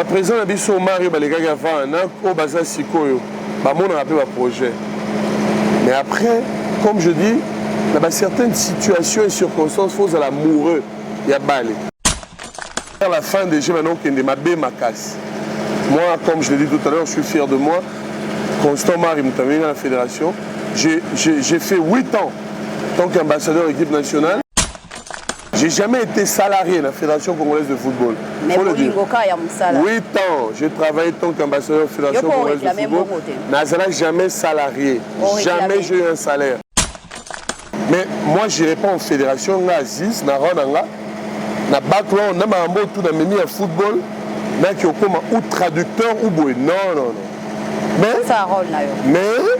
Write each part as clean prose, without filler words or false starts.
président na biso Mario balekaki avant na ko baza sikoyo bamona pe ba projet. Mais après, comme je dis, il y a certaines situations et circonstances faut à l'amoureux il y a balé. À la fin des jeux maintenant qu'il y a ma casse. Moi, comme je l'ai dit tout à l'heure, je suis fier de moi. Constant Marie Moutamini à la fédération. J'ai fait 8 ans en tant qu'ambassadeur de l'équipe nationale. Je n'ai jamais été salarié de la Fédération congolaise de football. Mais faut le dire. 8 ans, j'ai travaillé en tant qu'ambassadeur de la Fédération congolaise de football. Je n'ai jamais salarié. Jamais j'ai eu un salaire. Mais moi, je n'irai pas en fédération, Aziz, Naronanga, na background, na mambo tout na memi à football, na qui comme ou traducteur ou boué. Non. Mais ça rôle là. Mais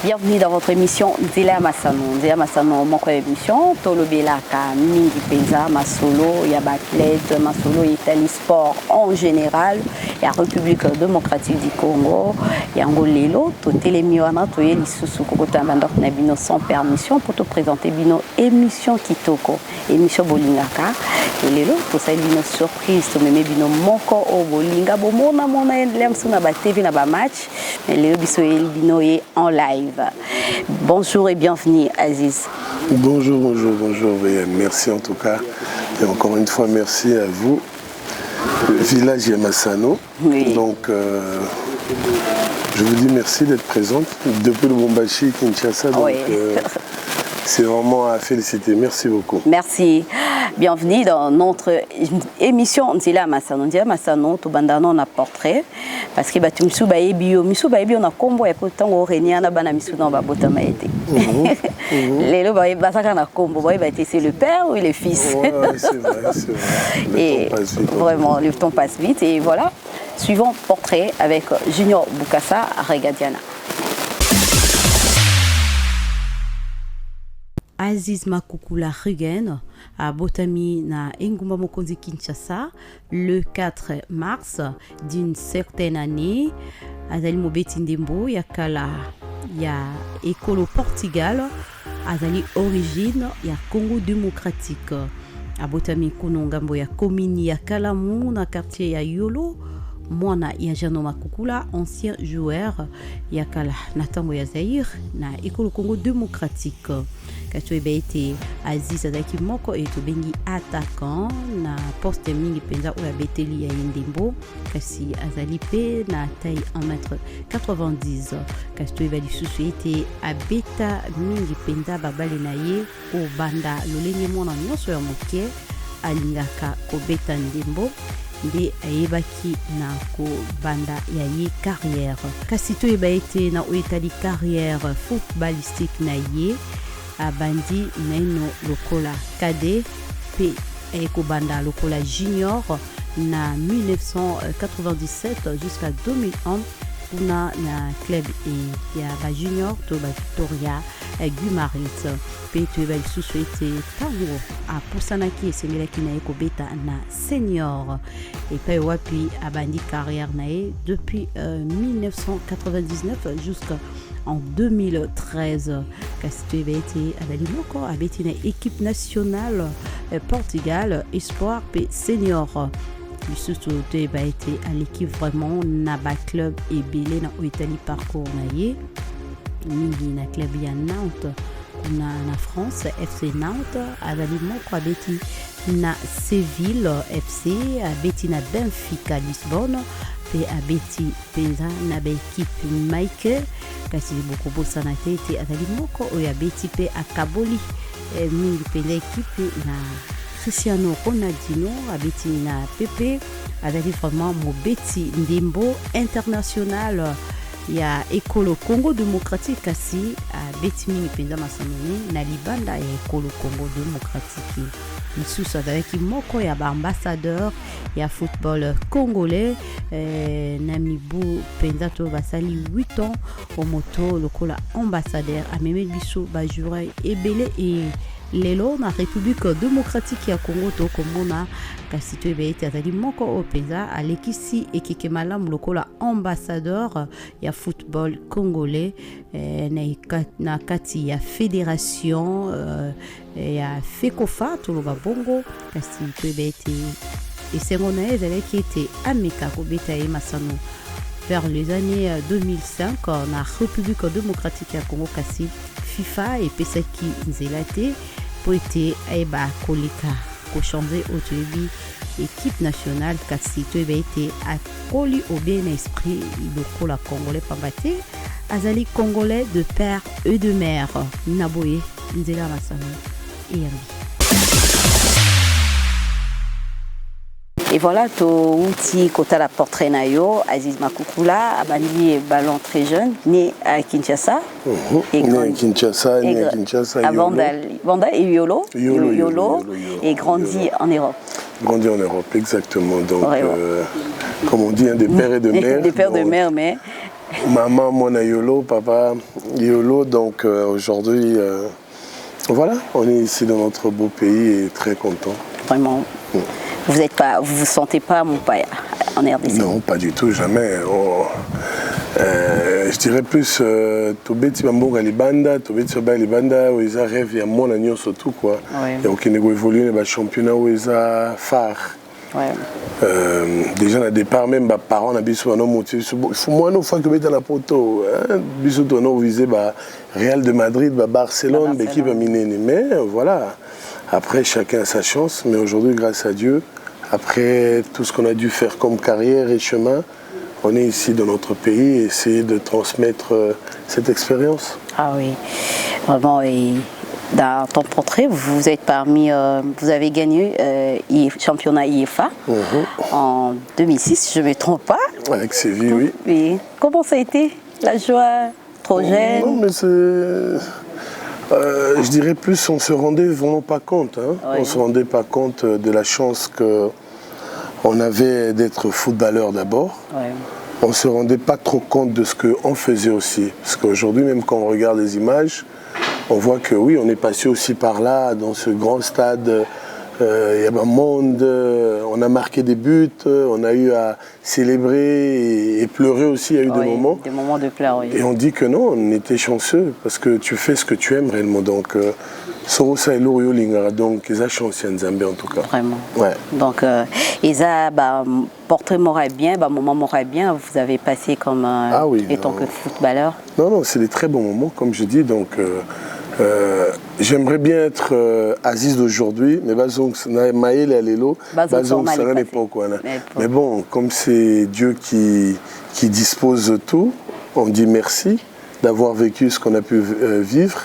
Bienvenue dans votre émission Nzela Masano. Nzela Masano, mon émission, Tolobelaka, Mingi Penza, Masolo, Yabatlet, Masolo, Italie Sport en général, la République démocratique du Congo, Yangolelo, Totelemioana, Toye Lisusu, Kokotambandok, Nabino sans permission pour te présenter Bino émission Kitoko, émission Bolingaka. Et lelo, tout ça, Bino surprise, tu me mets Bino Moko au Bolinga, Bomona, Mona, Lemsu, Naba TV, Naba match, mais lelo, Bino est en live. Bonjour et bienvenue Aziz. Bonjour. Merci en tout cas. Et encore une fois, merci à vous. Le village Yamassano. Oui. Donc, je vous dis merci d'être présente depuis le Bombashi, Kinshasa. Donc, oui. C'est vraiment à féliciter. Merci beaucoup. Merci. Bienvenue dans notre émission Nzela Masano. Nzela Masano, tout bandano na portrait parce que batu misu baebi on a combo et pourtant on renia na bana misu dans ba botama été. Lelo ba basaka na combo ba c'est le père ou le fils. Ouais, c'est vrai. Et vraiment le temps passe vite et voilà. Suivant portrait avec Junior Bukasa Regadiana. Aziz Makukula Rugen à Botami na Engumba Mokonzi Kinshasa le 4 mars d'une certaine année. Azali Mobeti Ndembo yakala ya Ekolo Portugal azali origine ya Congo démocratique. À Botami Konongambo ya commune ya Kalamu na quartier ya Yolo. Mwana ya Jano Makukula, ancien joueur yakala natango ya Zaïre na Ekolo Congo démocratique. Kacho été Aziz Azaki Moko et Tobengi attaquant na poste mingi penza ou ya Beteli ya Ndembo kasi azali pe na taille 1m90 kacho bali société a beta mingi penza babale na ye o banda lolenge mona nyonso ya moke alingaka ko beta Ndembo nde ayebaki na ko banda ya ye carrière kasi to été na o etali carrière footballistique na ye abandi neno lokola cadet pe ekobanda lokola junior na 1997 jusqu'à 2001 kuna na club ya ba junior to ba Victoria Guimarit pe to ba société tango a pusanaki esengelaki na ekobeta na senior et pe wapi abandi carrière na depuis 1999 jusqu'à en 2013, Casté a été à la Limoko, a été une équipe nationale Portugal, Espoir et Senior. Il se a été à l'équipe vraiment Naba Club et Belé dans l'Italie parcours naïe. Mingi na club ya Nantes, na France, FC Nantes, à la Limoko, a été na Séville FC, a été na Benfica Lisbonne. pe abeti mpenza na baekipe Mike kasi bokobosana te ete azali moko oyo abeti mpe akaboli mingi mpenza ekipe na Cristiano Ronaldinho abeti na Pepe azali vraiment mobeti ndembo international ya ekolo Congo démocratique kasi abeti mingi mpenza masanoni na libanda ya ekolo Congo démocratique lisusu azalaki moko ya baambassadeur ya football congolais na mibu mpenza to basali 8 ans omoto lokola ambassadeur amemi biso bajoueur ebele e lelo na République démocratique ya Congo tokomona kasi toyeba ete azali moko oyo mpenza alekisi ekeke malamu lokola ambassadeur ya football congolais na kati ya fédération ya FECOFA toloba bongo kasi toyeba ete esengo na ye ezalaki ete ameka kobeta ye masano vers les années 2005 na République démocratique ya Congo kasi FIFA epesaki nzela te po ete ayeba koleka kochange oyo toyebi équipe nationale kasi toyeba ete akoli obie na esprit lokola congolais pamba te azali congolais de père et de mère na boye nzela masano eyambi. Et voilà, tu as la portrait nayo, Aziz Makukula, abandi ballon très jeune, né à Kinshasa. Né à Kinshasa, à Vanda et Yolo, et grandi en Europe. Grandi en Europe, exactement. Donc, comme on dit, des pères et de mères. Des pères de mères, mais... Maman, moi, Yolo, papa, Yolo. Donc, aujourd'hui, voilà, on est ici dans notre beau pays et très content. Vraiment. Vous sentez pas mon père en RDC? Non, pas du tout, jamais. Je dirais plus Tobeti Bamboga Libanda, Tobeti Soba Libanda, où ils rêvent, il y a mon agneau surtout quoi. Il y a aucun évolué dans le championnat où ils ont phare. Déjà à départ même mes parents ont biso no motivé. Moi no fois que dans la poto, biso tono visé Real de Madrid, Barcelone, l'équipe minene. Mais voilà. Après, chacun a sa chance, mais aujourd'hui, grâce à Dieu, après tout ce qu'on a dû faire comme carrière et chemin, on est ici dans notre pays et essayer de transmettre cette expérience. Ah oui, vraiment, et dans ton portrait, vous êtes vous avez gagné le championnat IFA en 2006, je ne me trompe pas. Avec Séville, oui. Et comment ça a été, la joie, trop jeune? Non, mais c'est... je dirais plus, on ne se rendait vraiment pas compte. On ne se rendait pas compte de la chance qu'on avait d'être footballeur d'abord. On ne se rendait pas trop compte de ce qu'on faisait aussi. Parce qu'aujourd'hui, même quand on regarde les images, on voit que oui, on est passé aussi par là, dans ce grand stade. Il y a un monde, on a marqué des buts, on a eu à célébrer et pleurer aussi, il y a eu des moments. Des moments de pleurs, oui. Et on dit que non, on était chanceux parce que tu fais ce que tu aimes réellement. Donc, Sorosa et Lorio Lingara, donc, ils ont chancé en Zambie en tout cas. Vraiment. Ouais. Donc, ils ont portrait moral bien, moment moral bien, vous avez passé comme étant que footballeur. Non, c'est des très bons moments, comme je dis. Donc, j'aimerais bien être Aziz d'aujourd'hui, mais Maël et Alélo, c'est à l'époque. Mais bon, comme c'est Dieu qui dispose de tout, on dit merci d'avoir vécu ce qu'on a pu vivre.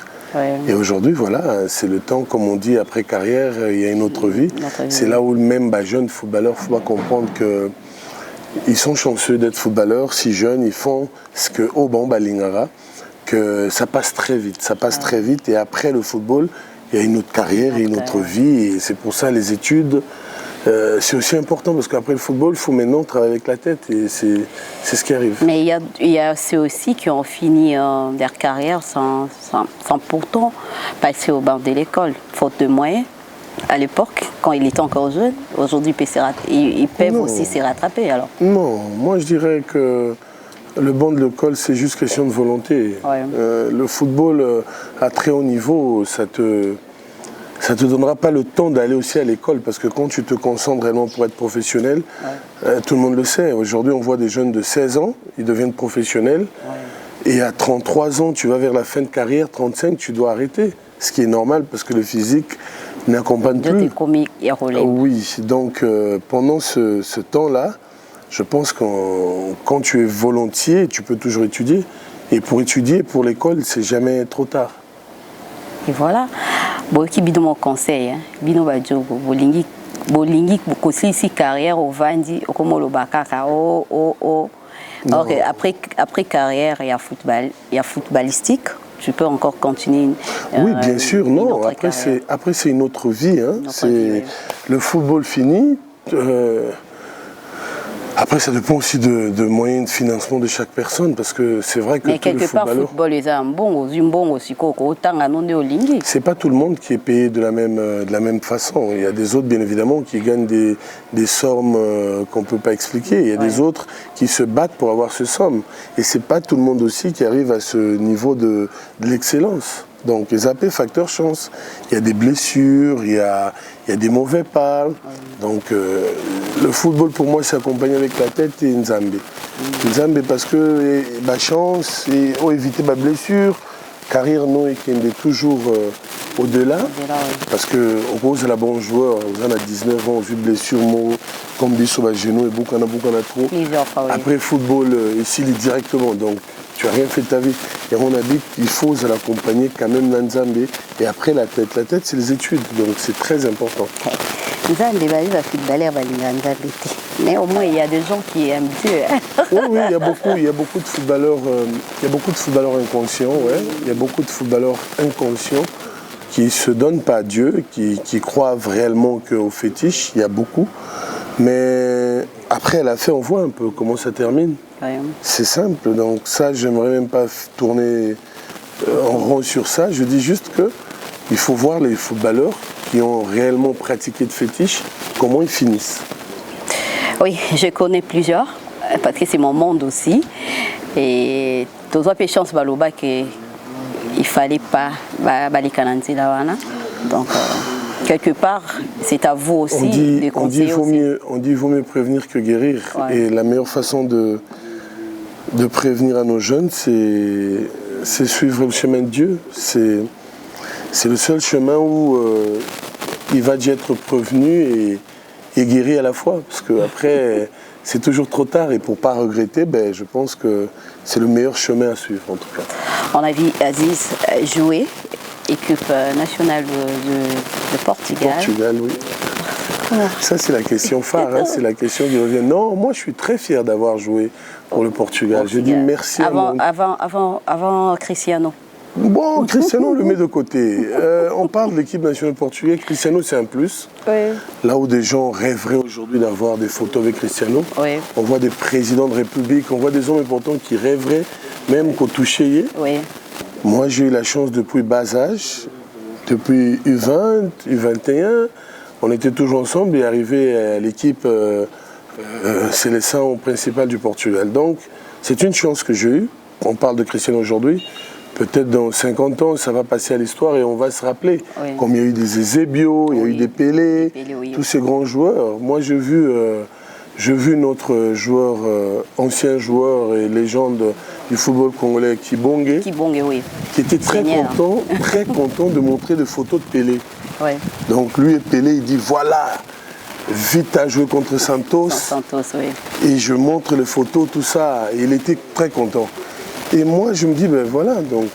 Et aujourd'hui, voilà, c'est le temps, comme on dit, après carrière, il y a une autre vie. C'est là où même jeune footballeur, il faut comprendre qu'ils sont chanceux d'être footballeurs, si jeunes, ils font ce que Lingara, que ça passe très vite, et après le football, il y a une autre carrière, une autre vie, et c'est pour ça les études, c'est aussi important, parce qu'après le football, il faut maintenant travailler avec la tête, et c'est ce qui arrive. Mais il y a ceux aussi qui ont fini leur carrière sans pourtant passer au banc de l'école, faute de moyens. À l'époque, quand il était encore jeune, aujourd'hui ils peuvent aussi se rattraper alors. Non, moi je dirais que le banc de l'école, c'est juste question de volonté. Le football à très haut niveau, ça te donnera pas le temps d'aller aussi à l'école, parce que quand tu te concentres réellement pour être professionnel, tout le monde le sait. Aujourd'hui, on voit des jeunes de 16 ans, ils deviennent professionnels, et à 33 ans, tu vas vers la fin de carrière, 35, tu dois arrêter. Ce qui est normal, parce que le physique n'accompagne plus. Oui, donc pendant ce temps-là, je pense que quand tu es volontiers, tu peux toujours étudier. Et pour étudier, pour l'école, c'est jamais trop tard. Et voilà. Bon, qui bidon mon conseil, bidon badjo, bolingi ici carrière au Vandi, au Komo le Bakaka, après carrière, il y a footballistique. Tu peux encore continuer. Oui, bien sûr, non. Après, c'est une autre vie. Hein. Le football fini. Après, ça dépend aussi de moyens de financement de chaque personne, parce que c'est vrai que mais quelque part, le football est un bon aussi, autant à non lingi. C'est pas tout le monde qui est payé de la même façon. Il y a des autres, bien évidemment, qui gagnent des sommes qu'on peut pas expliquer. Il y a des autres qui se battent pour avoir ces sommes. Et c'est pas tout le monde aussi qui arrive à ce niveau de l'excellence. Donc, les AP facteur chance. Il y a des blessures, il y a des mauvais pas. Donc, le football, pour moi, c'est accompagné avec la tête et Nzambe. Nzambe, parce que ma chance, et éviter ma blessure, carrière, non, et qui est toujours au-delà. Parce que, au gros, c'est la bon joueur. On a 19 ans, on a eu blessure, comme des sur le genou, et beaucoup, on a trop. Après, football, ici, directement. Donc, tu n'as rien fait de ta vie. Et on a dit qu'il faut l'accompagner quand même dans Nzambe. Et après, la tête, c'est les études. Donc, c'est très important. Nzambe, mais au moins, il y a des gens qui aiment Dieu. Oui, il y a beaucoup de footballeurs, inconscients. Ouais. Il y a beaucoup de footballeurs inconscients qui ne se donnent pas à Dieu, qui croient réellement qu'au fétiche. Il y a beaucoup. Mais après, à la fin, on voit un peu comment ça termine. C'est simple, donc ça, j'aimerais même pas tourner en rond sur ça. Je dis juste qu'il faut voir les footballeurs qui ont réellement pratiqué de fétiche, comment ils finissent. Oui, je connais plusieurs, parce que c'est mon monde aussi. Et tous les chances baloba qu'il fallait pas les canadiens là. Donc quelque part, c'est à vous aussi de conseiller. On dit qu'il vaut mieux prévenir que guérir. Ouais. Et la meilleure façon de prévenir à nos jeunes, c'est suivre le chemin de Dieu. C'est le seul chemin où il va d'y être prévenu et guéri à la fois. Parce qu'après, c'est toujours trop tard. Et pour ne pas regretter, je pense que c'est le meilleur chemin à suivre, en tout cas. On a vu Aziz jouer, équipe nationale de Portugal. Portugal, oui. Ça, c'est la question phare, hein. C'est la question qui revient. Non, moi, je suis très fier d'avoir joué pour le Portugal. Je dis merci avant Cristiano. Bon, Cristiano, on le met de côté. On parle de l'équipe nationale portugaise. Cristiano, c'est un plus. Oui. Là où des gens rêveraient aujourd'hui d'avoir des photos avec Cristiano, on voit des présidents de République, on voit des hommes importants qui rêveraient même qu'au toucher. Oui. Moi, j'ai eu la chance depuis bas âge, depuis U20, U21, on était toujours ensemble et arrivé à l'équipe sélection principale du Portugal. Donc, c'est une chance que j'ai eue. On parle de Cristiano aujourd'hui. Peut-être dans 50 ans, ça va passer à l'histoire et on va se rappeler. Oui. Comme il y a eu des Eusebio, il y a eu des Pelé, tous ces grands joueurs. Moi, j'ai vu notre joueur, ancien joueur et légende du football congolais, Kibonge, qui était très content de montrer des photos de Pelé. Oui. Donc lui et Pelé, il dit voilà, vite à jouer contre Santos. Et je montre les photos, tout ça. Et il était très content. Et moi, je me dis, voilà, donc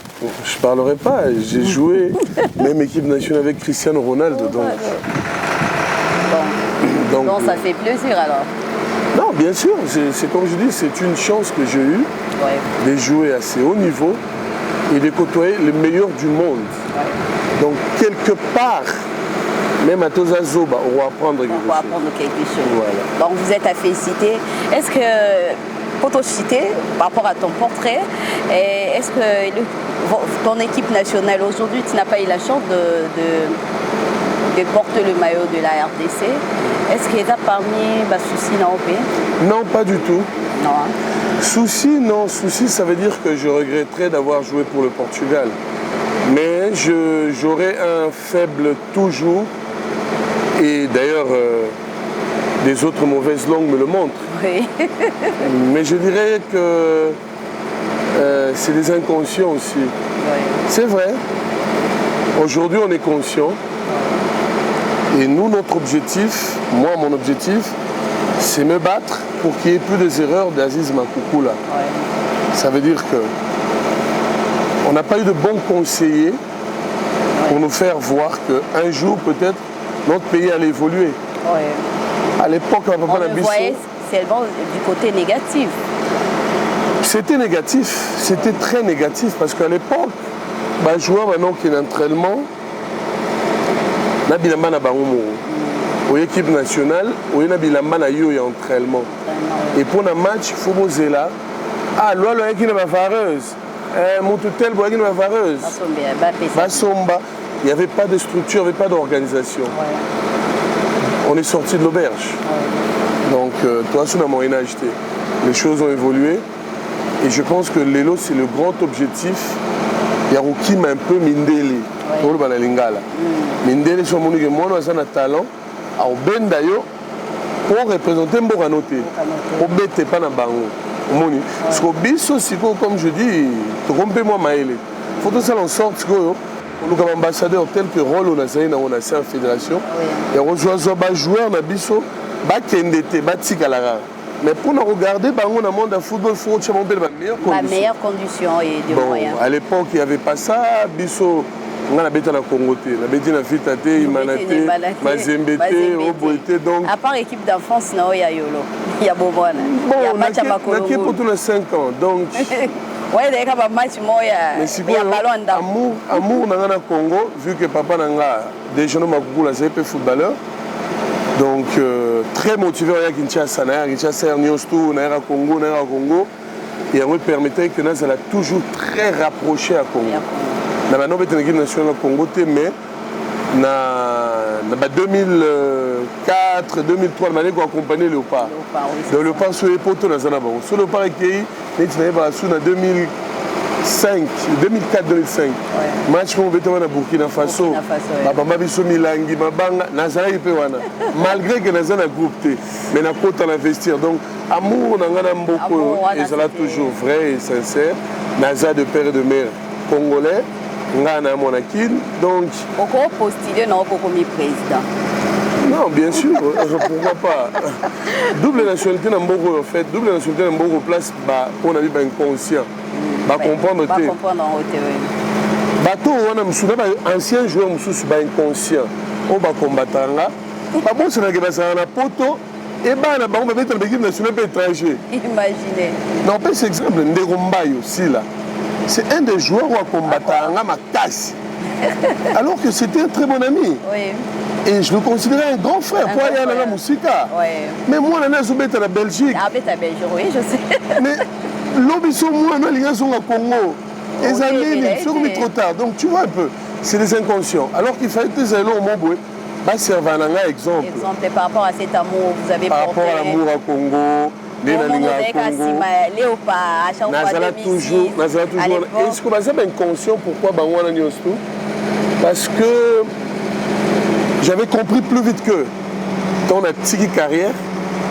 je ne parlerai pas. J'ai joué même équipe nationale avec Cristiano Ronaldo. Donc ça fait plaisir alors. Non, bien sûr, c'est comme je dis, c'est une chance que j'ai eue de jouer à assez haut niveau et de côtoyer les meilleurs du monde. Ouais. Donc, quelque part, même à Tozazoba, on va apprendre quelque chose. On va apprendre quelque chose. Voilà. Donc, vous êtes à féliciter. Est-ce que, pour te citer, par rapport à ton portrait, est-ce que ton équipe nationale aujourd'hui, tu n'as pas eu la chance de porter le maillot de la RDC? Est-ce qu'il y a parmi souci non? Non, pas du tout. Non. Hein? Souci, ça veut dire que je regretterais d'avoir joué pour le Portugal. Mais j'aurais un faible toujours. Et d'ailleurs, des autres mauvaises langues me le montrent. Oui. Mais je dirais que c'est des inconscients aussi. Oui. C'est vrai. Aujourd'hui, on est conscient. Et nous, notre objectif, mon objectif, c'est me battre pour qu'il n'y ait plus des erreurs d'Aziz Makoukoula. Ouais. Ça veut dire que on n'a pas eu de bons conseillers pour nous faire voir qu'un jour, peut-être, notre pays allait évoluer. Ouais. À l'époque, on le voyait seulement du côté négatif. C'était négatif, c'était très négatif parce qu'à l'époque, les joueurs maintenant qui sont en entraînement, au équipe nationale, au entraînement. Et pour un match, il faut poser là. Ah, l'OL est une vareuse. Moutoutel est une vareuse. Il n'y avait pas de structure, il n'y avait pas d'organisation. Ouais. On est sorti de l'auberge. Ouais. Donc, toi, sur la moyenne acheté. Les choses ont évolué. Et je pense que l'élo, c'est le grand objectif. Il y a un peu Mindele. Pour le Lingala. Mindele, c'est un talent. Alors, Ben d'ailleurs, pour représenter Mboganote. Pour bêter pas dans Bango. Parce que Bisso, comme je dis, tu comprends moi Maële. Il faut que ça en sorte que nous avons ambassadeur tel que rôle on a en fédération. Et on joue des joueurs na Bisso, Bakendete, Batikalara. Mais pour nous regarder, on a un monde de football, il faut que la meilleure condition et des moyens. À l'époque, il n'y avait pas ça. Bisso, on a habité dans Congo, on a habité dans Fitate, Imanate, Mazembete, Oboete. Donc, à part l'équipe d'enfance, il y a Yolo. Il y a Bobouane. Il y a Matchamakolo. Il y a pour tous les 5 ans. Donc, oui, il y a un match, il y a un ballon d'amour. Amour dans le Congo, vu que papa n'a déjà un footballeur. Donc, très motivé à Kinshasa, Kinshasa, Nyostou, Congo. Et on me permettait que nous allons toujours très rapprochés à Congo. Nous avons une équipe nationale au Congo, mais en 2004, 2003, nous avons accompagné le Léopard. Le Léopard sur les poteaux, nous avons sur le Léopard accueilli, nous avons en 2004-2005. Match pour le Burkina Faso. Malgré que nous avons un groupe, mais nous avons investir. Donc, amour, nous avons beaucoup, et ça toujours vrai et sincère. Nous avons de père et de mère congolais. Donc, pourquoi postuler non pour comme président? Non, bien sûr, pourquoi pas. Double nationalité dans beaucoup en fait, double nationalité dans beaucoup place, on a vu inconscient. Comprendre que comprendre en hauteur. Bateau on a monsieur ancien joueur monsieur inconscient. On va combattre là. Pas bon c'est que ça na poto et na ba on va mettre l'équipe nationale étranger. Imaginez. Non, pas cet exemple Nderombayo aussi là. C'est un des joueurs qui a combattu ma casse. Alors que c'était un très bon ami. Oui. Et je le considérais un grand frère. Pour aller à la musique. Mais moi, je suis à la Belgique. Ah, à Belgique, oui, je sais. Mais l'obéissance, moi, je suis au Congo. Et ça est trop tard. Donc, tu vois un peu, c'est des inconscients. Alors qu'il fallait que les allons au Moboué, servir un exemple. Exemple, par rapport à cet amour, vous avez porté. Par rapport à l'amour au Congo. Léopard, à chaque fois toujours. Est-ce que vous êtes inconscient pourquoi Bangwana Nyostou? Parce que j'avais compris plus vite que dans la petite carrière,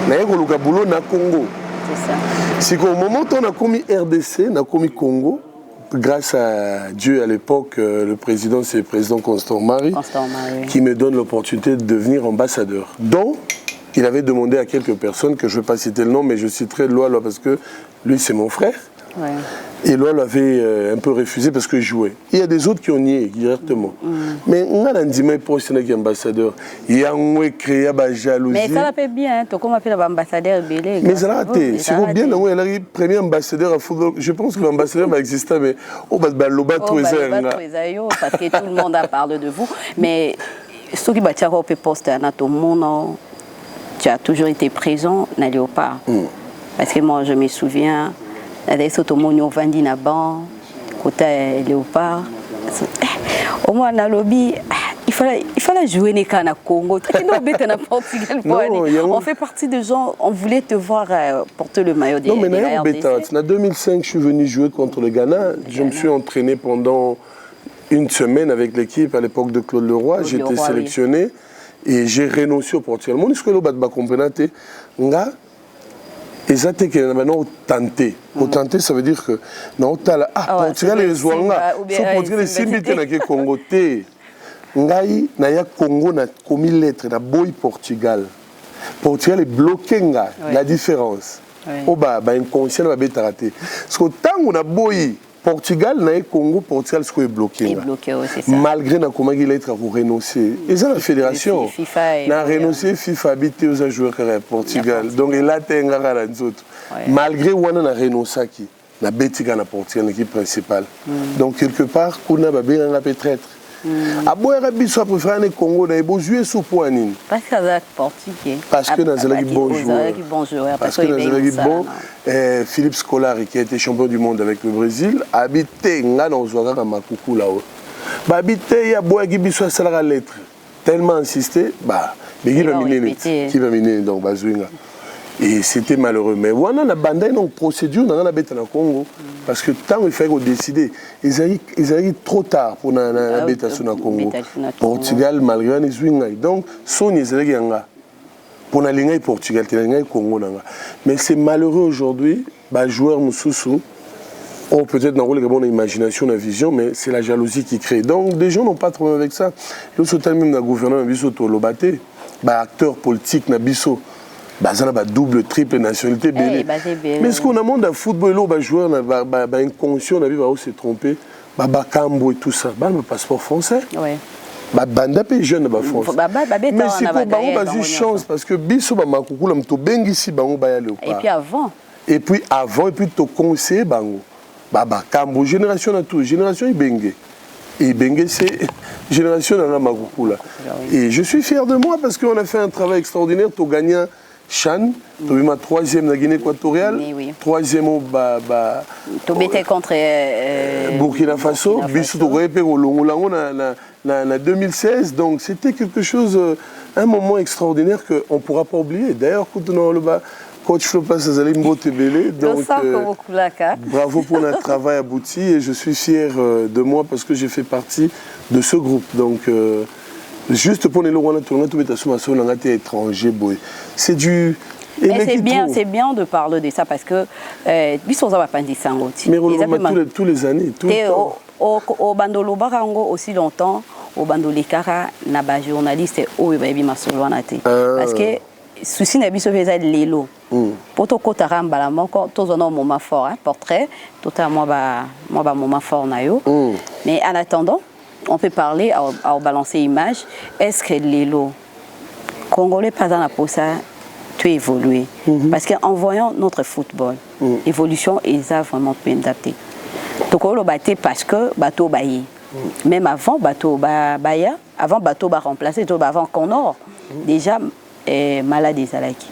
on a eu boulot na Congo. C'est ça. C'est qu'au moment où on a commis RDC, on a commis Congo, grâce à Dieu à l'époque, le président, c'est le président Constant Marie, qui me donne l'opportunité de devenir ambassadeur. Donc, il avait demandé à quelques personnes, que je ne vais pas citer le nom, mais je citerai Loa parce que lui, c'est mon frère. Ouais. Et Loa l'avait un peu refusé parce qu'il jouait. Il y a des autres qui ont nié directement. Mais on a dit pour qui ambassadeur. Il y a créé la jalousie. Mais ça l'appelle bien, tu comment appelle l'ambassadeur Bélé. Mais ça l'a raté. C'est bien, il a eu le premier ambassadeur à football. Je pense que l'ambassadeur va exister, mais on va le loba parce que tout le monde a parlé de vous. Mais ce qui va être au poste à tout le monde. Tu as toujours été présent dans le Léopard. Parce que moi, je me souviens, tout le monde a vendu dans côté Léopard. Au moins, dans le lobby, il fallait jouer au Congo. On fait partie des gens, on voulait te voir porter le maillot des RDC. Non, mais en 2005, je suis venu jouer contre le Ghana. Je me suis entraîné pendant une semaine avec l'équipe à l'époque de Claude Leroy. J'ai été sélectionné. Oui. Et j'ai renoncé au Portugal. Mon ce que l'on va comprendre, nga, exactement que maintenant tenté. Tenté, ça veut dire que non, Portugal les Zouanga, sur Portugal les Simbité na ke Congo té. Ngai na ya Congo na commis lettre na boy Portugal. Portugal est bloqué la différence. Oh bah inconscient va être raté. Parce que tant on a boyi Portugal na Congo Portugal est bloqué. C'est ça. Malgré na comment il est renoncer. Et ça la fédération na renoncer FIFA habité aux joueurs Portugal. Donc il a té ngara la nzoto. Malgré wana na renoncer qui na betika na Portugal l'équipe principale. Donc quelque part kuna ba benga peut-être aboyaka biso préféré le Congo na ebo jouer sous point nini parce que ça portugais parce que nazalaki bon joueur parce que nazalaki bon Philippe Scolari qui a été champion du monde avec le Brésil habité nga na ozwaka ka makuku là-haut ba habité ya boyaki biso salaka lettre tellement insisté bah qui va miner donc bazwinga. Et c'était malheureux. Mais voilà, on a une procédure dans la bête en Congo. Parce que tant il fallait décider, ils arrivent trop tard pour la bête en Congo. Portugal, malgré les swings. Donc, son ils arrivent pour la ligne Portugal, la Congo. Mais c'est malheureux aujourd'hui, les joueurs Moussoussou ont peut-être dans le bonne imagination, la vision, mais c'est la jalousie qui crée. Donc, des gens n'ont pas de problème avec ça. Le soutien même d'un gouvernement, Lobaté, acteur politique, Nabiso. Bazana ba double triple nationalité belé. Mais ce qu'on a monde de football là joueur ba inconscient na va se tromper ba cambo et tout ça ba le passeport français. Ouais. Ba banda pe jeune ba France. Mais c'est quoi ba on chance parce que biso ba makukula mto bengi si ba on ba ya le pas. Et puis avant to conseiller bango. Ba cambo génération na tout génération ibengue. Et Bengue, c'est génération dans la makukula. Et je suis fier de moi parce qu'on a fait un travail extraordinaire pour gagner Chan, tu as ma troisième dans la Guinée équatoriale, troisième au contre Burkina Faso, Bissou en 2016, donc c'était quelque chose, un moment extraordinaire qu'on ne pourra pas oublier. D'ailleurs, quand on a coach Flopas Azalimbo Tebele, donc bravo pour notre travail abouti et je suis fier de moi parce que j'ai fait partie de ce groupe. Donc juste pour les Lorana, tout le monde est étranger. C'est du. Mais c'est bien de parler de ça parce que Bissou va pas dire ça. Mais tous les années. Au Bandolo Barango aussi longtemps, au Bandolo Kara, n'a pas journaliste au Baby Masoloanate. Parce que souci n'a Bissou fait l'élo. Pour tout côté Rambala, tous on a un moment fort, portrait, tout à moi moment fort naïo. Mais en attendant. On peut parler à balancer image. Est-ce que l'élo congolais pas dans la pose tu évolué parce qu'en voyant notre football, évolution ils ont vraiment pu adapter. Donc on l'a battu parce que bateau baillé. Même avant bateau baya, avant bateau ba remplacer, avant Conor déjà malade des Alaki.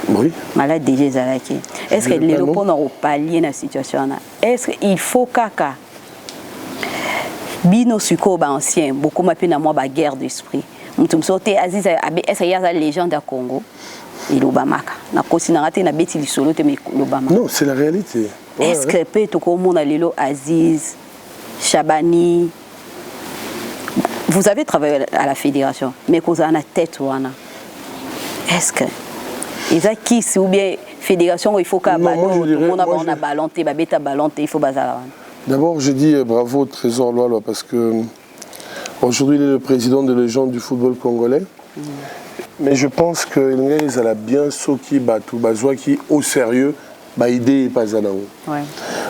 Oui. Malade des Alaki. Est-ce que l'élo pour nous pallier la situation là? Est-ce qu'il faut caca? Bino suko ba ancien beaucoup ma pena moi ba guerre d'esprit mutum sote aziz esa yaza légende à Congo il obamaka na kosi na raté na beti li solo te me l'Obama. Non, c'est la réalité. Est-ce que peut to ko mona lelo Aziz Chabani vous avez travaillé à la fédération mais cause en a tête wana est-ce que Isaki si ou bien fédération il faut qu'à on a ballonté ba beta ballonté il faut bazala. D'abord, je dis bravo au Trésor Loa parce que aujourd'hui il est le président de légende du football congolais. Mais je pense qu'il a bien soki batu bazwaki au sérieux ba idée pas zanango.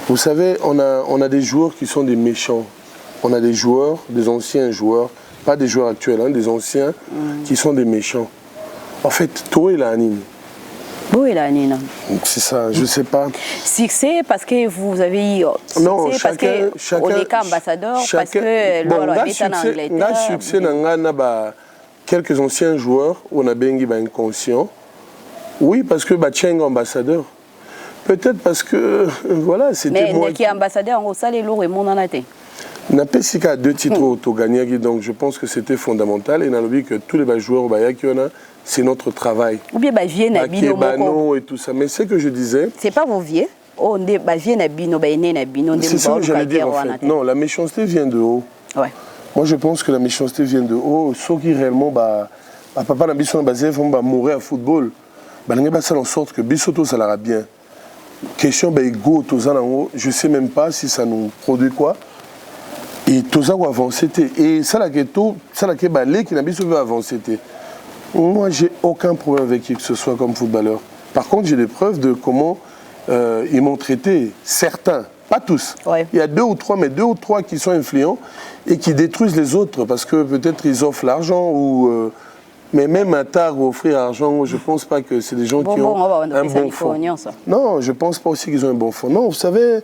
Vous savez, on a des joueurs qui sont des méchants. On a des joueurs, des anciens joueurs, pas des joueurs actuels, des anciens qui sont des méchants. En fait, toi il a anime. C'est ça, je ne sais pas. Succès parce que vous avez eu. Non, chacun. On est ambassadeur parce que succès dans quelques anciens joueurs, on a bien inconscient. Oui, parce que Bacheng ambassadeur. Peut-être parce que voilà, c'était moi. Mais qui est ambassadeur, on sait lourd et mon anaté. N'a pas si qu'à 2 titres au gagné, donc je pense que c'était fondamental et dans le but que tous les joueurs qui on a. C'est notre travail. Ou bien Bano et tout ça. Mais ce que je disais... C'est pas vos vieux. C'est ça que j'allais dire en fait. Non, la méchanceté vient de haut. Ouais. Moi je pense que la méchanceté vient de haut. Ceux qui réellement, papa n'a pas basé, vont mourir à football. On va faire en sorte que Bissoto ça l'ira bien. Question ego, je ne sais même pas si ça nous produit quoi. Et tout ça va avancer. Et ça la que balé qui n'a pas avancer. Moi, j'ai aucun problème avec qui que ce soit comme footballeur. Par contre, j'ai des preuves de comment ils m'ont traité, certains, pas tous. Ouais. Il y a 2 ou 3, mais 2 ou 3 qui sont influents et qui détruisent les autres parce que peut-être ils offrent l'argent ou... mais même à tard ou offrir l'argent, je ne pense pas que c'est des gens qui ont un bon fond. Non, je ne pense pas aussi qu'ils ont un bon fond. Non, vous savez,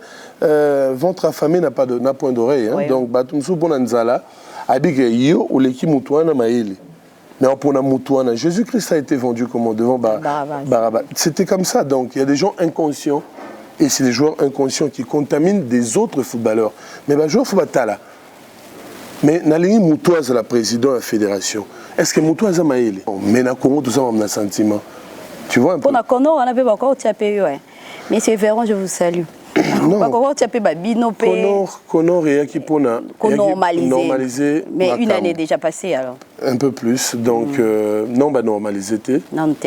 ventre affamé n'a point d'oreille. Hein? Ouais. Donc, Batumsu Bonanzala a dit que yo ou l'équipe Moutouana Maïli. Mais pour Moutouana, Jésus-Christ a été vendu comment devant Barabas. C'était comme ça. Donc, il y a des gens inconscients. Et c'est des joueurs inconscients qui contaminent des autres footballeurs. Mais les joueurs footballeurs, mais Nalingi Moutouaz, la présidente de la fédération, est-ce que Moutouaz a maïli? Mais na Congo, tout ça, on a un sentiment. Tu vois un peu? Pour la Congo, on avait encore TAPU. Mais c'est Véron, je vous salue. Non. Conor et qui pour normaliser. Mais une année déjà passée alors. Un peu plus, donc non, bah normaliser.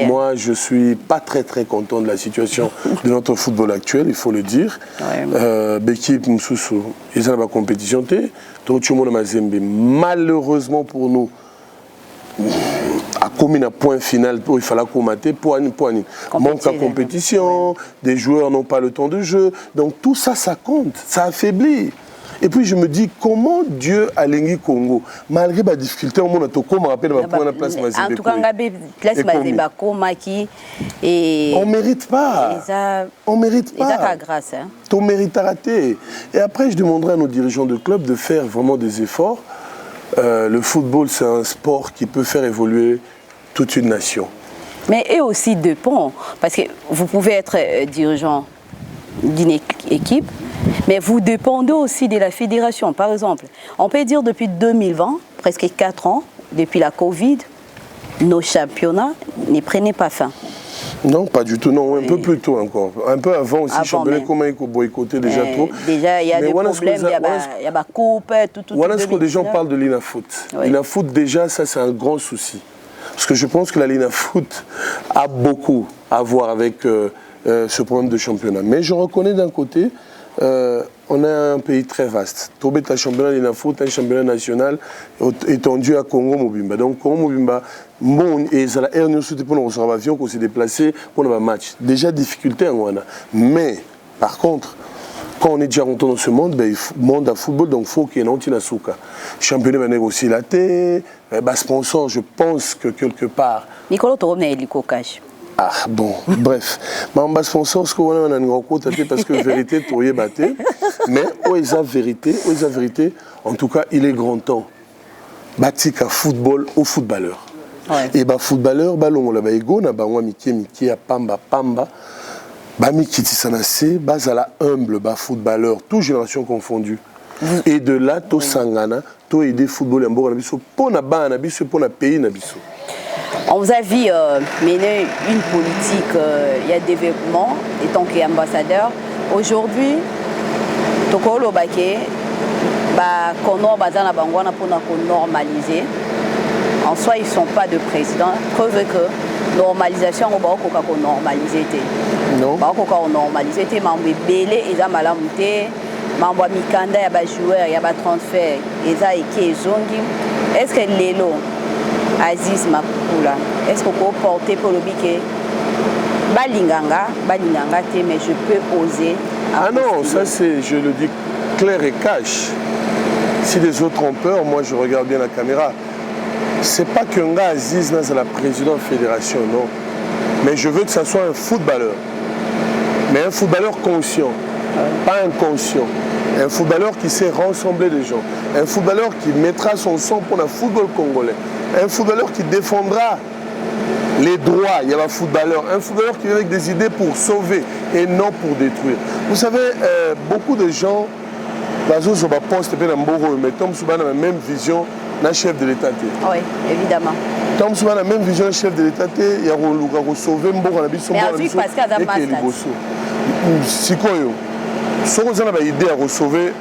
Moi, je suis pas très content de la situation de notre football actuel, il faut le dire. L'équipe Moussoussou, ils ont la compétition. Malheureusement pour nous, a commis un point final où il fallait commater pour manque de compétition, des joueurs n'ont pas le temps de jeu, donc tout ça, ça compte, ça affaiblit. Et puis je me dis, comment Dieu a l'Engi Congo, malgré la difficulté, on a tout comme rappelle la place Mazembe. En tout cas, place Mazembe qui et on mérite pas. On mérite pas. Ça grâce. On mérite à rater. Et après, je demanderai à nos dirigeants de club de faire vraiment des efforts. Le football, c'est un sport qui peut faire évoluer toute une nation. Mais eux aussi dépend, parce que vous pouvez être dirigeant d'une équipe, mais vous dépendez aussi de la fédération. Par exemple, on peut dire depuis 2020, presque 4 ans, depuis la Covid, nos championnats ne prenaient pas fin. Non, pas du tout, non, un peu plus tôt encore. Un peu avant aussi, championnat comment il faut boycotter déjà trop. Déjà, il y a des problèmes, il y a la coupe, tout. Voilà ce que les gens parlent de l'INAFoot. Oui. L'INAFoot, déjà, ça c'est un grand souci. Parce que je pense que la l'INAFoot a beaucoup à voir avec ce problème de championnat. Mais je reconnais d'un côté, on a un pays très vaste. Tobé est un championnat l'INAFoot, un championnat national étendu à Congo Mobimba. Donc Congo Mobimba, bon, et ça a l'air de pour nos avions qu'on s'est déplacé pour le match. Déjà difficulté en Ghana. Mais par contre, quand on est déjà rentré dans ce monde, ben, monde à football, donc il faut qu'il y ait un anti-nasuka. Championnat va négocier la tête, sponsor, je pense que quelque part. Nicolas Toromne est l'icocage. Ah bon, bref. Mais sponsor, ce qu'on a en côté, parce que vérité, tu es battu. Mais où est la vérité? En tout cas, il est grand temps. Batika football au footballeur. Ouais. Et bah footballeur, ballon, là, bah ego, na bah moi Miki, à Pamba. Bah Miki Tissanase, bah la humble, bah footballeur, toute génération confondue. Et de là, to sangana, to aider football en bon nabiso, pour na ba nabiso, pour na pays nabiso. On vous a vu mener une politique, il y a développement, et tant qu'ambassadeur. Aujourd'hui, Tokolo Baké, Conor Bazana Bangwana pour normaliser. En soi, ils ne sont pas de président. Preuve que normalisation, on va normaliser. Non. On normaliser. Mambo belé, ils ont malamouté. Mambo mikanda, il y a des joueurs, il y a des transferts. Ils ont été zongi. Est-ce que l'élo Aziz Makula, est-ce qu'on peut porter pour le biquet? Balinganga, mais je peux oser. Ah non, ça c'est, je le dis clair et cash. Si les autres ont peur, moi je regarde bien la caméra. C'est pas qu'un gars Aziz c'est la présidente de la fédération, non. Mais je veux que ça soit un footballeur. Mais un footballeur conscient, pas inconscient. Un footballeur qui sait rassembler les gens. Un footballeur qui mettra son sang pour le football congolais. Un footballeur qui défendra les droits, il y a un footballeur. Un footballeur qui vient avec des idées pour sauver et non pour détruire. Vous savez, beaucoup de gens, mais comme souvent dans la même vision, le chef de l'État. Oui, évidemment. Comme souvent dans la même vision, le chef de l'État, il y a un sauver mais avec Pascal Damastas. Si quoi, si on a une idée à sauver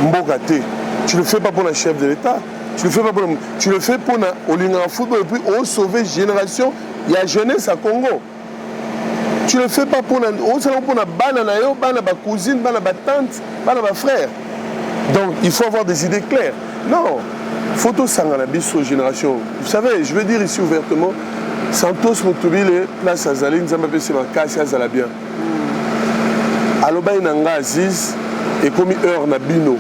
Mbokate, tu ne le fais pas pour le chef de l'État. Tu le fais pas pour tu le fais pour le football et puis on sauver génération, il y a jeunesse à Congo. Tu le fais pas pour la cousine, la tante, la frère. Donc il faut avoir des idées claires. Non, Photo Sangana Bisso Génération. Vous savez, je veux dire ici ouvertement, Santos Moutubile, place Azali, Nzamba Pesi Makasi Azala bien. Aloba Inanga Aziz, et comme heure na Bino.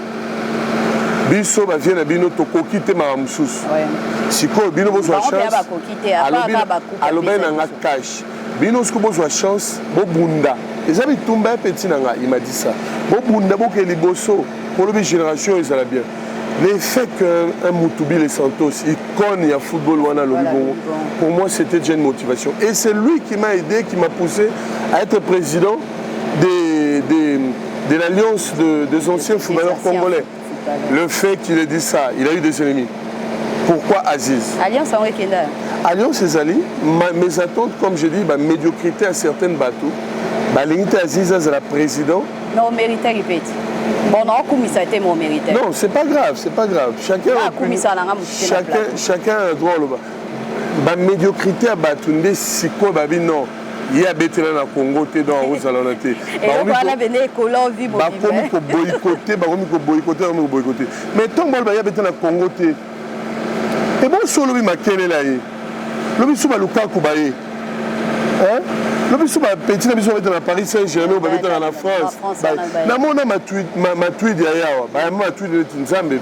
Biso ba vient na Bino toko kite maramsus. Siko Bino bozwa chance. Aloba Inanga cash. Bino sko bozwa chance, bo bunda. Et ça bitumba petit nanga, il m'a dit ça. Bo bunda bo ke liboso, pour le génération Azala bien. L'effet qu'un Moutoubil et Santos, icône et à football, pour moi, c'était déjà une motivation. Et c'est lui qui m'a aidé, qui m'a poussé à être président de l'Alliance des anciens footballeurs congolais. Le fait qu'il ait dit ça, il a eu des ennemis. Pourquoi Aziz? Alliance en Wekenda. Alliance et Zali, mes attentes, comme je dis, médiocrité à certaines bateaux. L'unité Aziz, c'est la présidente. Non, mérite, répète. Bon, non, ça a été mon mérite. Non, c'est pas grave, c'est pas grave. Chacun a droit au la médiocrité à Batunde, Siko Babi, non. Il y a Bétela na Congo, t'es dans Rose à l'Onaté. Et on va venir colon vivre. Boycotter. Mais tant que il y a Bétela na Congo, t'es. Et bon, solo, il m'a quelle là. Le bisou va Lukaku Baye. Hein? Le bisou va petit, le bisou va être à Paris Saint-Germain, on va être dans la France. Na mona ma tweet derrière, ma tweet de Nzambe.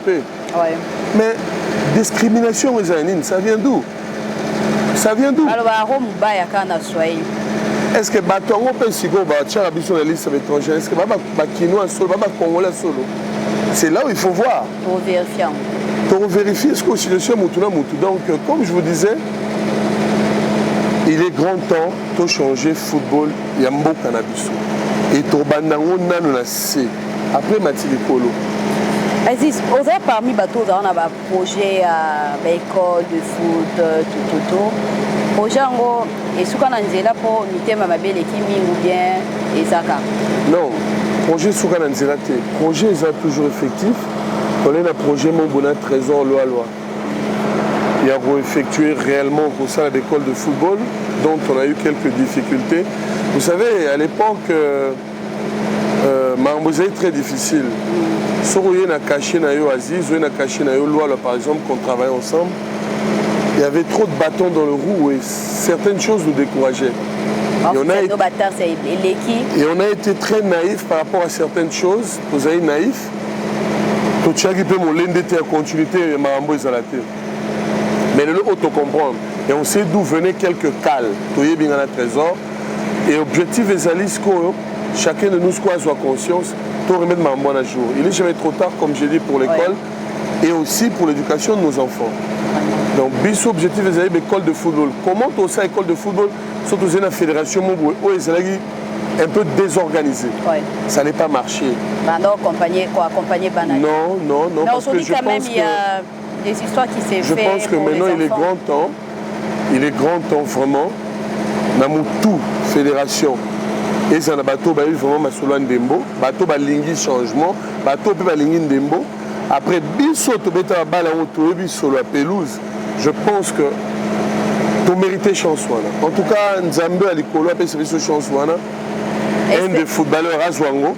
Mais discrimination aux Anines, ça vient d'où? Ça vient d'où? Alors, à Rome, il y a un Swahili. Est-ce que Batongo peut s'y go, sur la liste étrangère? Est-ce que Bakinois solo, Congolais solo? C'est là où il faut voir. Pour vérifier. Pour vérifier ce que je suis Moutuna Moutou. Donc, comme je vous disais, il est grand temps de changer football. Il y a un beau cannabis. Et Tobandango Nanouna C. Après Mathilde Kolo. Aziz, vous avez parmi bateaux dans un projet à l'école de foot, tout. Projet en et ce qu'on a dit là pour unité ma belle équipe ou bien Ezaka. Non, projet Soukan Anzelate. Projet est toujours effectif. On a un projet mon bonheur trésor loi. Il a effectué réellement pour ça l'école de football, dont on a eu quelques difficultés. Vous savez, à l'époque, Mambouzé est très difficile. Soroye n'a caché Nayo Aziz, n'a caché Nayo Loi, par exemple, qu'on travaille ensemble. Il y avait trop de bâtons dans le roue et certaines choses nous décourageaient. Et on a été très naïf par rapport à certaines choses. Vous avez naïf. Tout ça qui peut mon l'endetté à continuité, Mambo est à la terre. Mais le auto comprendre. Et on sait d'où venaient quelques cales. Toyé bien à la trésor. Et l'objectif des Alisco, chacun de nous soit conscience, tout remettre ma bonne à jour. Il n'est jamais trop tard, comme j'ai dit, pour l'école et aussi pour l'éducation de nos enfants. Donc, biso objectif des école de football. Comment tout ça, école de football, surtout dans la fédération, où ils sont un peu désorganisés. Ça n'est pas marché. Non, accompagner Banani. Non, parce que je quand même, pense il y a des histoires qui s'est fait. Je pense que maintenant, il est grand temps. Il est grand temps, vraiment. Dans tout fédération. Et ça, bateau ba vraiment masolo ndembo, bateau ba lingi changement, bateau pe ba lingi ndembo. Après biso to beta bala on to biso la pelouse. Je pense que tu mérites chance wana. En tout cas, Nzambe alikolo pe biso chance wana. Un des footballeurs Azwango.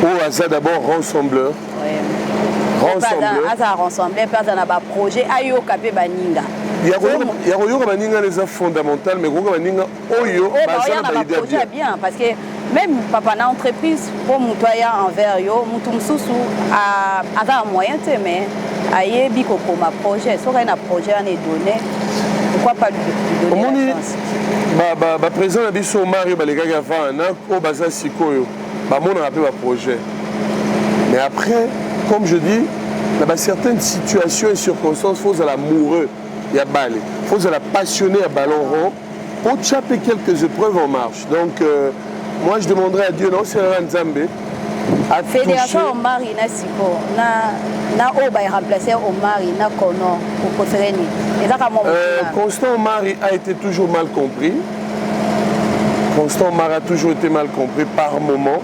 Ou Aza d'abord rassembleur. Rassembleur pas dans un projet ayo kapé baninga. Il y a les fondamentales, mais il y a des projets bien parce que même papa na entreprise pour mutoya envers yo mutumsusu a un moyen mais aye biko pour ma projet so un projet en est donné pourquoi pas lui donner la chance ba président na biso Mario balegaka va na ko baza sikoyo ba mona appelé projet mais après comme je dis il y a certaines situations et circonstances faut à l'amoureux. Il y a balle. Il faut se la passionner à ballon rond pour taper quelques épreuves en marche. Donc, moi, je demanderais à Dieu, non, c'est un Nzambe. La fédération Omari na Siko, na Oba est remplacé Omari, na Kono, pour préférer Constant Omari a été toujours mal compris. Constant Omari a toujours été mal compris par moment.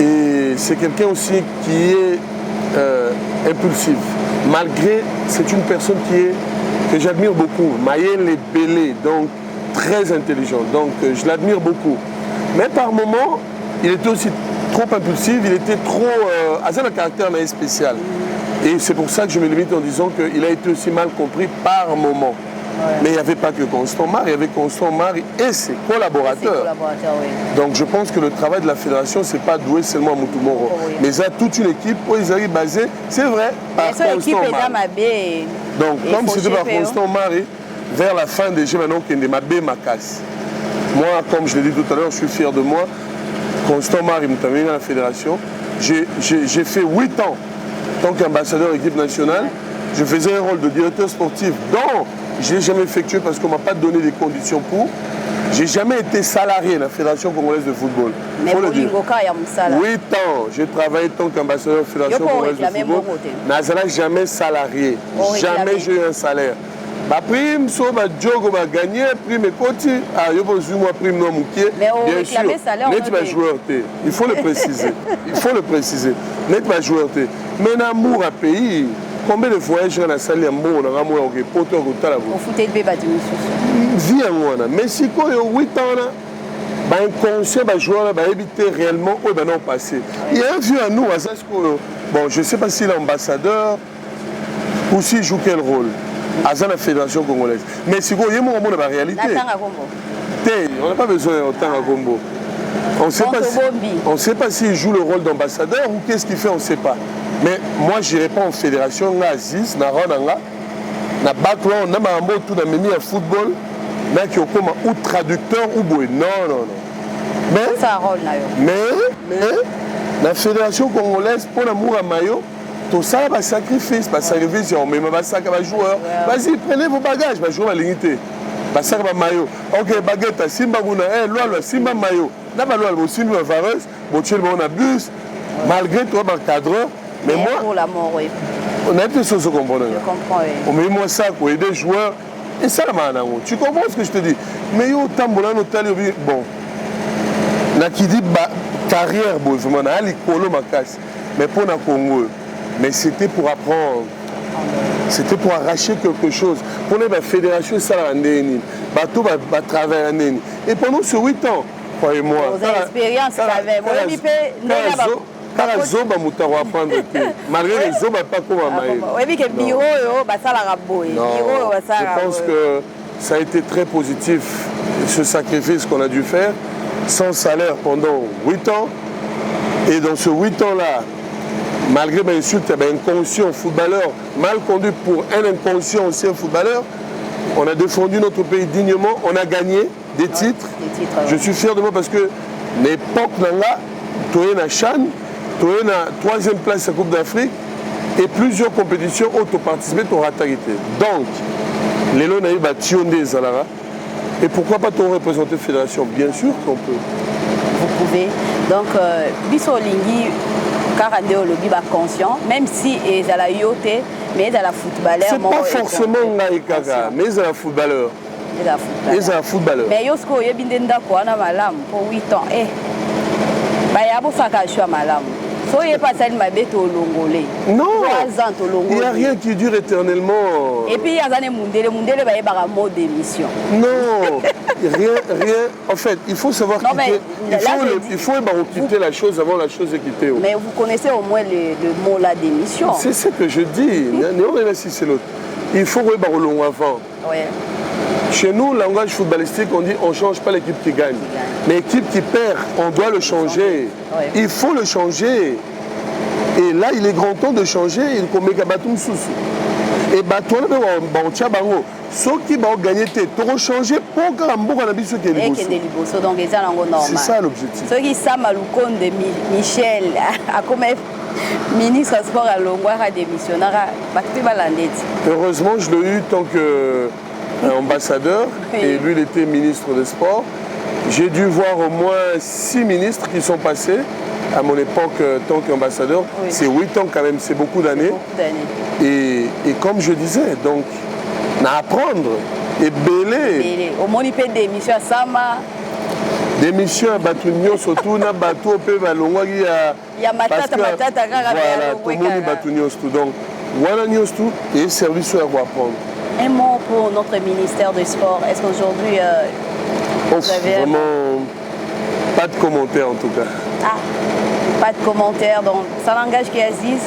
Et c'est quelqu'un aussi qui est impulsif. Malgré, c'est une personne que j'admire beaucoup. Mayel est belé, donc très intelligent. Donc je l'admire beaucoup. Mais par moments, il était aussi trop impulsif, il était trop... à un caractère spécial. Et c'est pour ça que je me limite en disant qu'il a été aussi mal compris par moment. Ouais. Mais il n'y avait pas que Constant Mar, il y avait Constant Mar et ses collaborateurs. Oui. Donc je pense que le travail de la fédération, ce n'est pas doué seulement à Moutoumoro. Oui. Mais il y a toute une équipe où ils arrivent basés, c'est vrai, par Constant Mar. Donc comme c'était par Constant Mar, vers la fin des jeux maintenant, qu'il y a des Mabé Makas. Moi, comme je l'ai dit tout à l'heure, je suis fier de moi. Constant Mar, il m'a terminé à la fédération. J'ai fait 8 ans en tant qu'ambassadeur équipe nationale. Je faisais un rôle de directeur sportif dont je n'ai jamais effectué parce qu'on ne m'a pas donné des conditions pour. Je n'ai jamais été salarié de la Fédération congolaise de football. Mais pour l'Ingoka, il y a 8 ans, j'ai travaillé en tant qu'ambassadeur de la Fédération congolaise de football. Je n'ai jamais salarié. Jamais j'ai eu un salaire. Ma prime, so ma jogo ma gagné, prime et côté. Ah, yo besoin moi prime non moukié. Mais on réclamait salaire. Net ma joueur té. Il faut le préciser. Il faut le préciser. Net ma joueur té. Mais l'amour à pays. Combien de voyages dans la salle d'amour, dans l'amour au pote au tala vous. Au footé de bébé du Vie en moi. Mais si quoi il y a 8 ans là, bah inconscient bah joueur là bah éviter réellement où bah non passé. Il y a un vieux à nous à ça bon, je sais pas s'il est ambassadeur ou s'il joue quel rôle. À la fédération congolaise. Mais si vous voyez mon monde, la réalité. On n'a pas besoin d'autant à Gombo. On ne sait pas s'il joue le rôle d'ambassadeur ou qu'est-ce qu'il fait, on ne sait pas. Mais moi, je n'irai pas en fédération, Aziz, Naronanga, na background, na mambo tout na mimi à football, na qui ou traducteur ou boy. Non, non, non. Mais la fédération congolaise, pour l'amour à Mayo, tout ça, c'est un sacrifice, on met un sac à joueur. Vas-y, prenez vos bagages, je joue à l'unité. Ça va maillot. Ok, baguette, Simba Mouna, loi, Simba maillot. N'a pas loi, aussi une vareuse, on abuse, malgré toi, un cadreur. Mais moi, pour la mort, oui. On a été sur ce qu'on comprend. Je comprends, oui. On met moi ça pour aider les joueurs. Et ça, tu comprends ce que je te dis? Mais yo, tambola, bon. N'a qui dit carrière, bon, vraiment, n'a l'écolo, ma casse. Mais pour la Congo. Mais c'était pour apprendre. C'était pour arracher quelque chose. Pour la fédération, ça va aller. Bateau va travailler. Et pendant ces 8 ans, croyez-moi. Vous avez l'expérience, ça avait. Kala zoba mutaro apprendre malgré les zoba pas comme amaï. Oui, que bureau ça la raboye. Bureau ça. Je pense que ça a été très positif ce sacrifice qu'on a dû faire sans salaire pendant 8 ans. Et dans ce 8 ans là, malgré mes insultes, il y avait un inconscient footballeur, mal conduit pour un inconscient aussi un footballeur. On a défendu notre pays dignement, on a gagné des titres. Je suis fier de moi parce que l'époque là, tu es na Chan, tu es na 3e place à la Coupe d'Afrique et plusieurs compétitions où tu participé, tu auras tarité. Donc, les lots naïfs Tionde Zalara. Et pourquoi pas te représenter fédération? Bien sûr qu'on peut. Vous pouvez. Donc, Bisso Lingui, Karande Olobi va conscient, même si ils ont la yoté, mais ils ont la footballeur. C'est pas forcément Naïkaka, mais ils ont la footballeur. Ils ont la footballeur. Mais Yosko, Yebindenda Kouana Malam pour 8 ans. Bah, il y a beaucoup de choses à Malam. So, il n'y a pas ça, il m'a bête au Longolais. Non, il n'y a rien qui dure éternellement. Et puis, il y a des Mundele, il y a un mode d'émission. Non, rien. En fait, il faut savoir quitter. Il faut quitter la chose avant la chose est quittée. Mais vous connaissez au moins le mot là d'émission. C'est ce que je dis. Il faut voir le long avant. Oui. Chez nous, langage footballistique, on dit on ne change pas l'équipe qui gagne. Mais l'équipe qui perd, on doit le changer. Oui. Il faut le changer. Et là, il est grand temps de changer. Il faut mettre Batum Soussou. Et Batum, ceux qui vont gagner, tu dois changer pour que l'ambour a ce qui est le c'est ça l'objectif. Ceux qui savent de Michel, comme ministre des Sports à Longwa, a démissionné. Heureusement, je l'ai eu tant qu'ambassadeur. Et lui, il était ministre des Sports. J'ai dû voir au moins 6 ministres qui sont passés à mon époque tant qu'ambassadeur. Oui. C'est 8 ans quand même, c'est beaucoup d'années. Et comme je disais, donc, apprendre et bêler. Au moins, il peut des missions à Sama. Des missions à Batunio, surtout na bateau peut balongwa qui a. Il y a matata. Voilà, tout le monde Batunio tout. Donc, voilà news tout et service à apprendre. Un mot pour notre ministère du Sport. Est-ce qu'aujourd'hui vous avez vraiment pas de commentaires en tout cas. Ah, pas de commentaires. Donc, ça n'engage qu'Aziz.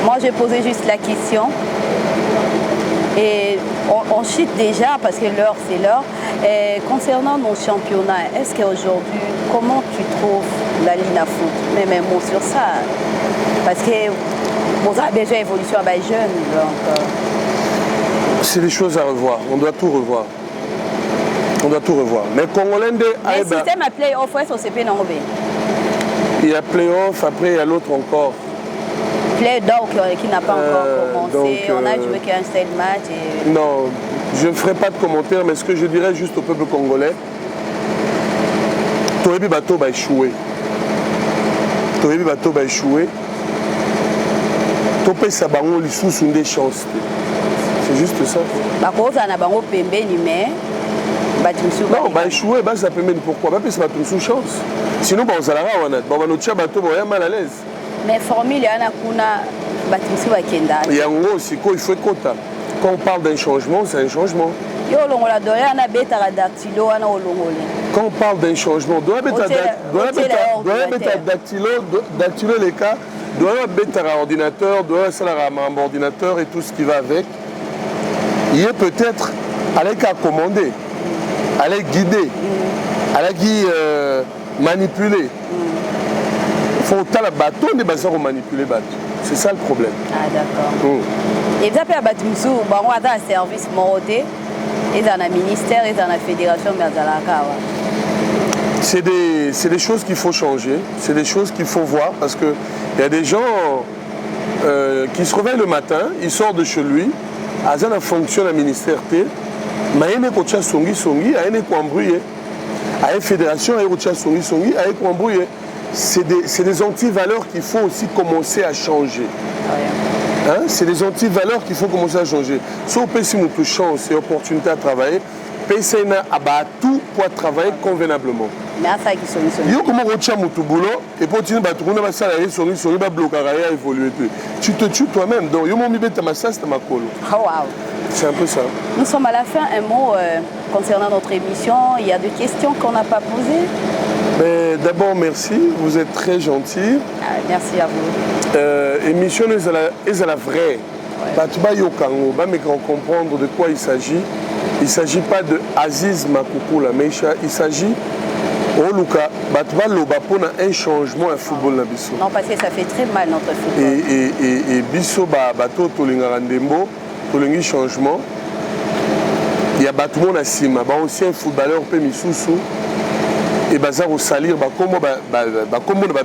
Moi, je posais juste la question. Et on chute déjà parce que l'heure, c'est l'heure. Et concernant nos championnats, est-ce qu'aujourd'hui, comment tu trouves la ligne à foot? Même un mot sur ça. Parce que vous avez déjà évolution à les jeunes. Donc, c'est des choses à revoir. On doit tout revoir. On doit tout revoir. Mais Congolais, le système à play-off, est-ce que c'est non? Il y a play-off, après il y a l'autre encore. Play-down qui n'a pas encore commencé. Donc, on a joué qu'un seul match. Et... Non, je ne ferai pas de commentaires, mais ce que je dirais juste au peuple congolais, Toyebi Bato va échouer. Toyebi Bato va échouer. Topé Sabango l'issous des chances. C'est juste ça. Bako ça n'a pas pembeni mais non, bah échouer, bah ça peut même pourquoi? Bah parce que c'est une chance. Sinon bah on s'en on a bah notre chat bateau bah mal à l'aise. Mais formule il y en a kuna batimusu bakenda. Il y a un gros aussi quoi il faut être content. Quand on parle d'un changement, c'est un changement. Yo longola doya na beta dactylo wana olongole. Quand on parle d'un changement, doit mettre dactylo les cas, doit mettre un ordinateur, doit mettre un ordinateur et tout ce qui va avec. Il est peut-être aller qu'à commander, aller guider, aller manipuler. Il faut que le bateau ne pas manipuler le bateau. C'est ça le problème. Ah d'accord. Et ça peut être un service moroté, et dans le ministère, et dans la fédération, mais dans la CAWA. C'est des choses qu'il faut changer, c'est des choses qu'il faut voir parce qu'il y a des gens qui se réveillent le matin, ils sortent de chez lui, ils ont une fonction à ministère, mais ils ont une songi, ils ont embrouillé. À une fédération, ils ont une songi, ils ont embrouillé. C'est des anti-valeurs qu'il faut aussi commencer à changer. Hein? C'est des anti-valeurs qu'il faut commencer à changer. Si on peut une chance et opportunité à travailler, PCN a tout pour travailler convenablement. Mais à ça qui sont il y a comment on tient mon boulot et pour tu ne vas trouver un salarié sur lui va bloquer à évoluer. Tu te tues toi-même. Donc il y a mon mibé ta massa c'est ma colo. Oh wow. C'est un peu ça. Nous sommes à la fin. Un mot concernant notre émission. Il y a des questions qu'on n'a pas posées. D'abord merci. Vous êtes très gentil. Ah, merci à vous. Émission est à la vraie. Tu vas me comprendre de quoi il s'agit. Il ne s'agit pas de Aziz Makoukoula, mais il s'agit un changement au football. Non, parce que ça fait très mal notre football. Et Bisso, bateau, Tolingarandembo, Tolingi changement. Il y a Batoumo Nassima, aussi un footballeur, peu Missoussou. Et Bazar au salir, comme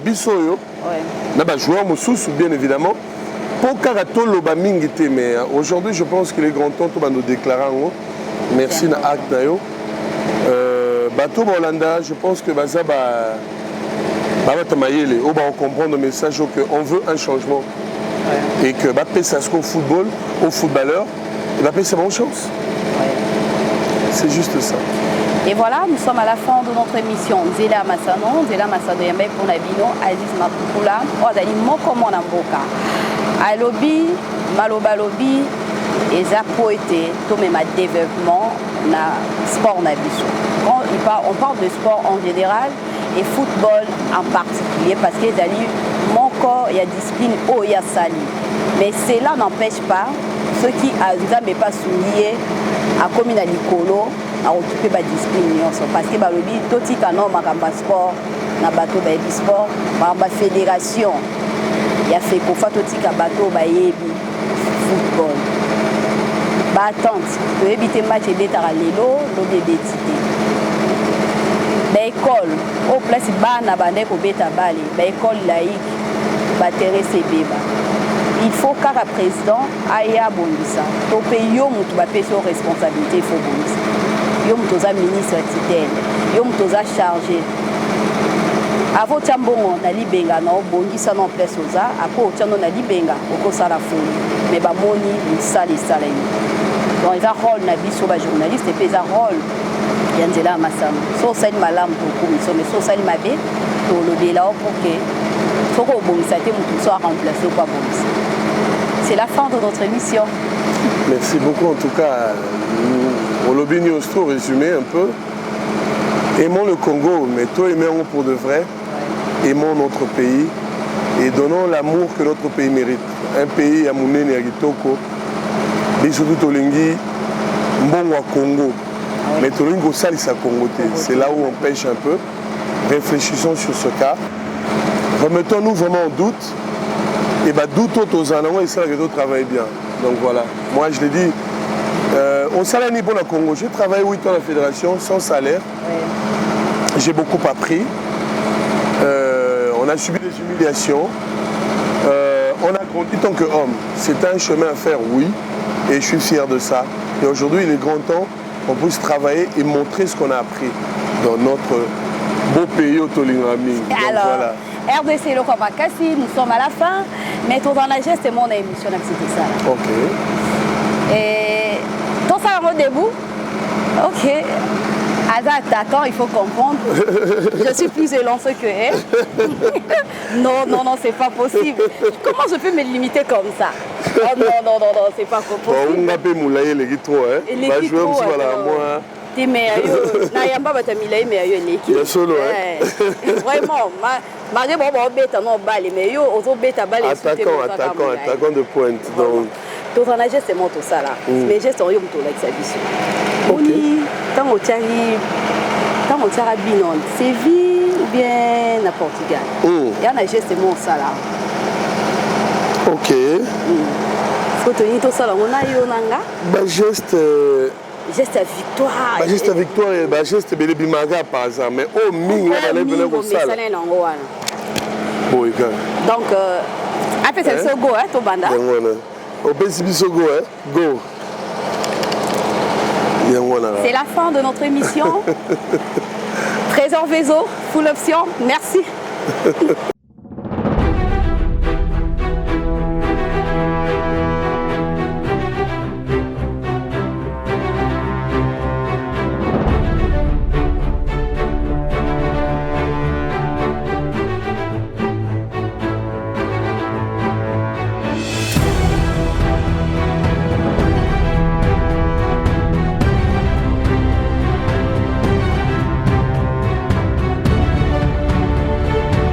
Bisso, il y a joueur Moussoussou, bien évidemment. Pour Karato, mais aujourd'hui, je pense qu'il est grand temps de nous déclarer. Merci na acte d'ailleurs. Bateau Hollanda, je pense que Baza on comprend le message qu'on veut un changement. Et que Bappé Sasko au football, aux footballeurs, et Bappé c'est bonne chance. C'est juste ça. Et voilà, nous sommes à la fin de notre émission. Zela Massano Yambe pour Nabino, Aziz Makoukoula, Odali Moko Monamboka. Alobi, Malobalobi, et ça poété, tout même développement na sport na biso. On parle de sport en général et football en particulier parce que dali mon corps il y a discipline oh il y a sali. Mais cela n'empêche pas ceux qui n'ont pas souligné à comme na likolo à occuper ba discipline parce que balobi toti kano makamba sport na bateau ba sport ba fédération il y a fait qu'on fait toti ka bateau ba yebi football. Attente, tu éviter match et détara lelo, l'obé bétité. L'école, au place bana bande pour beta bali, l'école laïque, battere ses bébés. Il faut qu'un président aille à Bondissa. Au pays, yom tu vas payer sur responsabilité, il faut Bondissa. Yom tu as ministre titelle, yom tu as chargé. Avant Tiambon, on a libenga, non, Bondissa non place aux arts, après on a libenga, au cours la folie. Mais bah moni, une salle et salle. Donc il y a un rôle sur les journalistes et puis il y a un rôle il y a un délai à Massam. Soit ça il m'a l'âme pour commission, mais soit ça il m'a bé pour le délai pour que soit au bon ça soit remplacé ou pas bon. C'est la fin de notre émission. Merci beaucoup en tout cas. Au lobby news pour résumer un peu. Aimons le Congo, mais toi aimons pour de vrai. Aimons notre pays. et donnons l'amour que notre pays mérite. Un pays à Mounene et à Kitoko, mais surtout Tolingi, Mbongo à Congo. Mais Tolingo Sali, ça Congo. C'est là où on pêche un peu. Réfléchissons sur ce cas. Remettons-nous vraiment en doute. Et bah, doute aux Anango et ça, que d'autres travaillent bien. Donc voilà. Moi, je l'ai dit, au salaire niveau de Congo, j'ai travaillé 8 ans à la fédération sans salaire. Ouais. J'ai beaucoup appris. On a subi des humiliations. On a grandi tant qu'homme. C'est un chemin à faire, oui. Et je suis fier de ça. Et aujourd'hui, il est grand temps qu'on puisse travailler et montrer ce qu'on a appris dans notre beau pays au Tolingami. Alors, voilà. RDC le Kabakasi, nous sommes à la fin, mais tout dans la geste et mon émission, c'était ça. Ok. Et tout ça au début, ok. As attaquant, il faut comprendre. Je suis plus élancée que elle. Non, c'est pas possible. Comment je peux me limiter comme ça? Oh, non, c'est pas possible. On a pas moulé les guitros, hein. Les guitros, moi. T'es meilleur. N'ayamba ba tamilai meilleur l'équipe. Bien solo, hein. Vraiment, malgré bon bête non balle mais yo auto bête balle attaquant de pointe. Donc tout en âge c'est mon tout ça là. Mais j'ai son yom tout là ça biso. Oui, tant au tiari binon, Séville ou bien na Portugal. Et en âge c'est mon ça là. OK. Faut tenir tout ça là on a yo nanga. Bah geste à victoire. Bah geste à victoire et bah geste bele bimaga par exemple mais oh mingi on allait venir au ça. Donc après c'est so go hein to banda. Au Biso go hein go. C'est la fin de notre émission. Trésor Vezo, full option. Merci.